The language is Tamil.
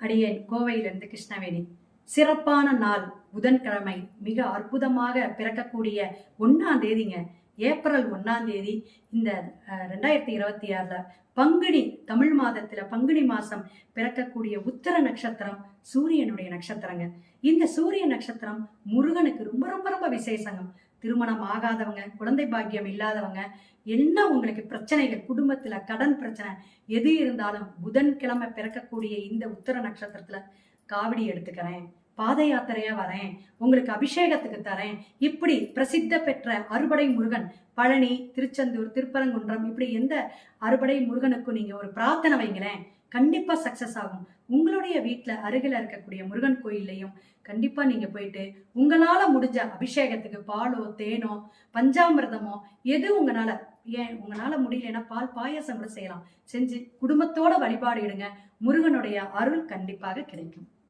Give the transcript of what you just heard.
அடியேன் கோவையிலிருந்து கிருஷ்ணவேணி. சிறப்பான நாள் புதன்கிழமை, மிக அற்புதமாக பிறக்கக்கூடிய 1ஆம் தேதிங்க. ஏப்ரல் 1ஆம் தேதி இந்த 2026ல பங்குனி தமிழ் மாதத்துல பங்குனி மாசம் பிறக்கக்கூடிய உத்தர நட்சத்திரம் சூரியனுடைய நட்சத்திரங்க. இந்த சூரிய நட்சத்திரம் முருகனுக்கு ரொம்ப ரொம்ப ரொம்ப விசேஷங்க. திருமணம் ஆகாதவங்க, குழந்தை பாக்கியம் இல்லாதவங்க, என்ன உங்களுக்கு பிரச்சனைகள், குடும்பத்துல கடன் பிரச்சனை எது இருந்தாலும் புதன்கிழமை பிறக்கக்கூடிய இந்த உத்தர நட்சத்திரத்துல காவடி எடுத்துக்கிறேன், பாத யாத்திரையா வரேன், உங்களுக்கு அபிஷேகத்துக்கு தரேன், இப்படி பிரசித்த பெற்ற அறுபடை முருகன் பழனி, திருச்செந்தூர், திருப்பரங்குன்றம், இப்படி எந்த அறுபடை முருகனுக்கும் நீங்க ஒரு பிரார்த்தனை வைங்களேன், கண்டிப்பா சக்சஸ் ஆகும். உங்களுடைய வீட்டுல அருகில இருக்கக்கூடிய முருகன் கோயில்லையும் கண்டிப்பா நீங்க போயிட்டு உங்களால முடிஞ்ச அபிஷேகத்துக்கு பாலோ, தேனோ, பஞ்சாமிர்தமோ எது உங்களால, ஏன் உங்களால முடியலன்னா பால் பாயாசம் கூட செய்யலாம், செஞ்சு குடும்பத்தோட வழிபாடு இடுங்க. முருகனுடைய அருள் கண்டிப்பாக கிடைக்கும்.